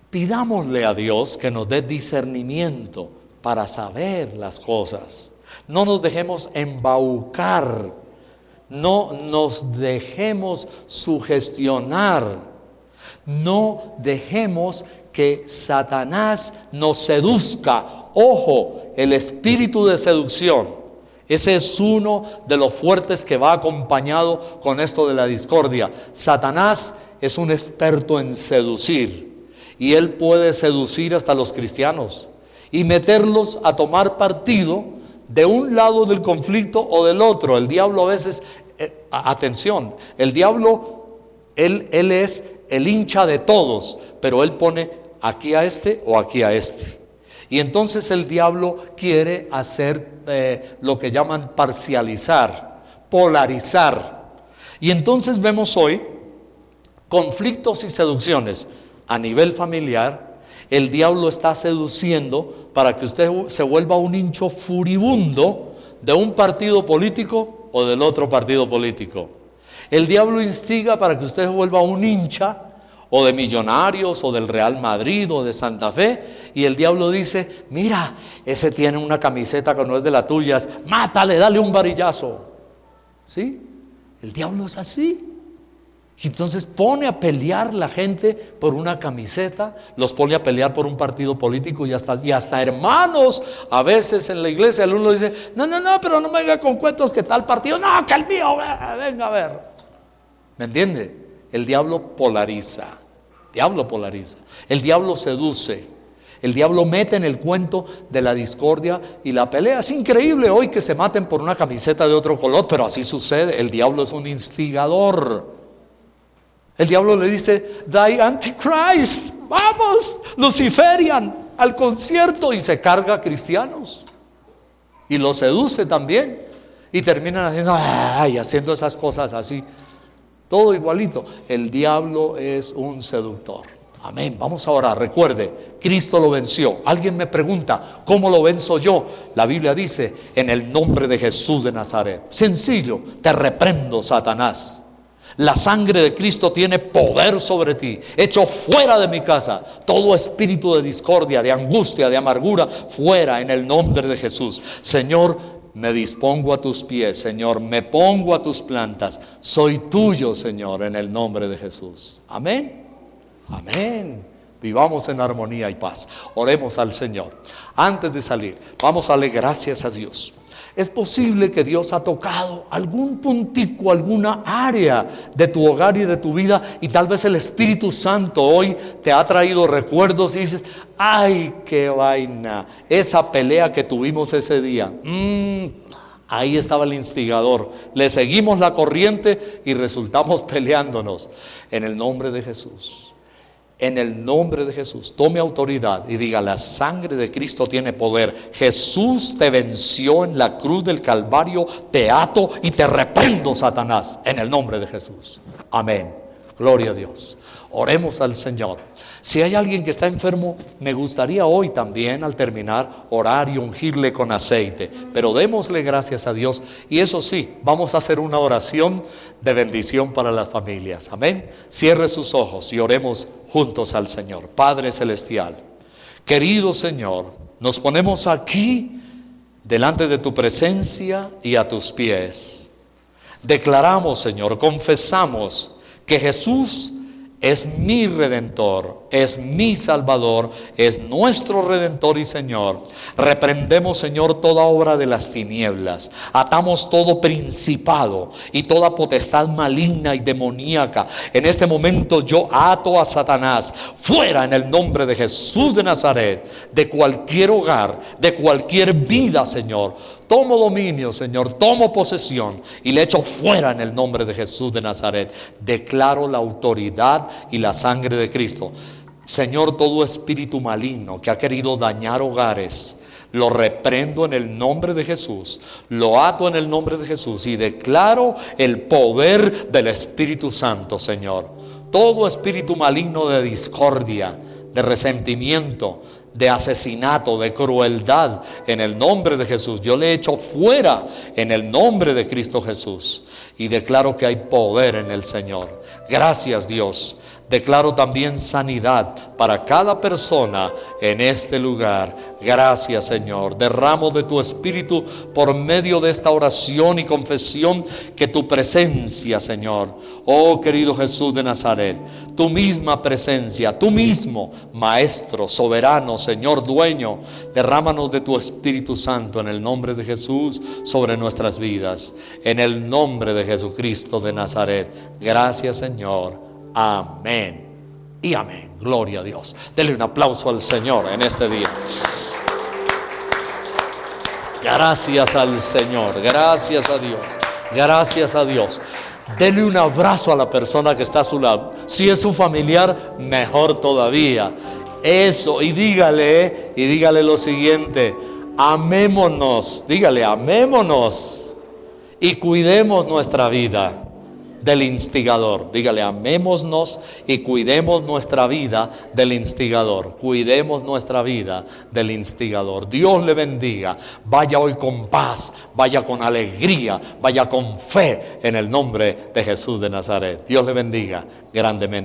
Pidámosle a Dios que nos dé discernimiento para saber las cosas. No nos dejemos embaucar. No nos dejemos sugestionar. No dejemos que Satanás nos seduzca. Ojo, el espíritu de seducción. Ese es uno de los fuertes que va acompañado con esto de la discordia. Satanás es un experto en seducir, y él puede seducir hasta los cristianos y meterlos a tomar partido de un lado del conflicto o del otro. El diablo a veces, atención, el diablo, él es el hincha de todos, pero él pone aquí a este o aquí a este. Y entonces el diablo quiere hacer lo que llaman parcializar, polarizar. Y entonces vemos hoy conflictos y seducciones a nivel familiar. El diablo está seduciendo para que usted se vuelva un hincha furibundo de un partido político o del otro partido político. El diablo instiga para que usted se vuelva un hincha o de Millonarios o del Real Madrid o de Santa Fe, y el diablo dice: mira, ese tiene una camiseta que no es de la tuya, mátale, dale un varillazo. ¿Sí? El diablo es así. Y entonces pone a pelear la gente por una camiseta, los pone a pelear por un partido político, y hasta hermanos a veces en la iglesia. El uno dice: no, pero no me venga con cuentos que tal partido, no, que el mío, venga a ver. ¿Me entiende? El diablo polariza, el diablo seduce, el diablo mete en el cuento de la discordia y la pelea. Es increíble hoy que se maten por una camiseta de otro color, pero así sucede. El diablo es un instigador. El diablo le dice: Die Antichrist, vamos, Luciferian, al concierto, y se carga a cristianos y los seduce también, y terminan haciendo esas cosas así. Todo igualito. El diablo es un seductor. Amén. Vamos a orar. Recuerde, Cristo lo venció. Alguien me pregunta: ¿cómo lo venzo yo? La Biblia dice: en el nombre de Jesús de Nazaret. Sencillo: te reprendo, Satanás. La sangre de Cristo tiene poder sobre ti. Echo fuera de mi casa todo espíritu de discordia, de angustia, de amargura. Fuera en el nombre de Jesús. Señor, me dispongo a tus pies, Señor, me pongo a tus plantas. Soy tuyo, Señor, en el nombre de Jesús. Amén. Amén. Vivamos en armonía y paz. Oremos al Señor. Antes de salir, vamos a darle gracias a Dios. Es posible que Dios ha tocado algún puntico, alguna área de tu hogar y de tu vida, y tal vez el Espíritu Santo hoy te ha traído recuerdos y dices: ¡ay, qué vaina! Esa pelea que tuvimos ese día, ahí estaba el instigador. Le seguimos la corriente y resultamos peleándonos. En el nombre de Jesús. En el nombre de Jesús, tome autoridad y diga: la sangre de Cristo tiene poder. Jesús te venció en la cruz del Calvario. Te ato y te reprendo, Satanás, en el nombre de Jesús. Amén. Gloria a Dios. Oremos al Señor. Si hay alguien que está enfermo, me gustaría hoy también, al terminar, orar y ungirle con aceite. Pero démosle gracias a Dios. Y eso sí, vamos a hacer una oración de bendición para las familias. Amén. Cierre sus ojos y oremos juntos al Señor. Padre celestial, querido Señor, nos ponemos aquí delante de tu presencia y a tus pies. Declaramos, Señor, confesamos que Jesús es mi Redentor, es mi Salvador, es nuestro Redentor y Señor. Reprendemos, Señor, toda obra de las tinieblas. Atamos todo principado y toda potestad maligna y demoníaca. En este momento yo ato a Satanás fuera en el nombre de Jesús de Nazaret, de cualquier hogar, de cualquier vida, Señor. Tomo dominio, Señor, tomo posesión y le echo fuera en el nombre de Jesús de Nazaret. Declaro la autoridad y la sangre de Cristo. Señor, todo espíritu maligno que ha querido dañar hogares, lo reprendo en el nombre de Jesús, lo ato en el nombre de Jesús y declaro el poder del Espíritu Santo, Señor. Todo espíritu maligno de discordia, de resentimiento, de asesinato, de crueldad, en el nombre de Jesús, yo le echo fuera en el nombre de Cristo Jesús y declaro que hay poder en el Señor. Gracias, Dios. Declaro también sanidad para cada persona en este lugar. Gracias, Señor. Derramo de tu Espíritu por medio de esta oración y confesión, que tu presencia, Señor, oh querido Jesús de Nazaret, tu misma presencia, tú mismo, Maestro, soberano, Señor, dueño, derrámanos de tu Espíritu Santo en el nombre de Jesús sobre nuestras vidas, en el nombre de Jesucristo de Nazaret. Gracias, Señor. Amén y amén. Gloria a Dios. Denle un aplauso al Señor en este día. Gracias al Señor, gracias a Dios, gracias a Dios. Denle un abrazo a la persona que está a su lado. Si es su familiar, mejor todavía. Eso, y dígale lo siguiente: amémonos, dígale, amémonos y cuidemos nuestra vida del instigador. Dígale, amémonos y cuidemos nuestra vida del instigador. Cuidemos nuestra vida del instigador. Dios le bendiga. Vaya hoy con paz, vaya con alegría, vaya con fe en el nombre de Jesús de Nazaret. Dios le bendiga grandemente.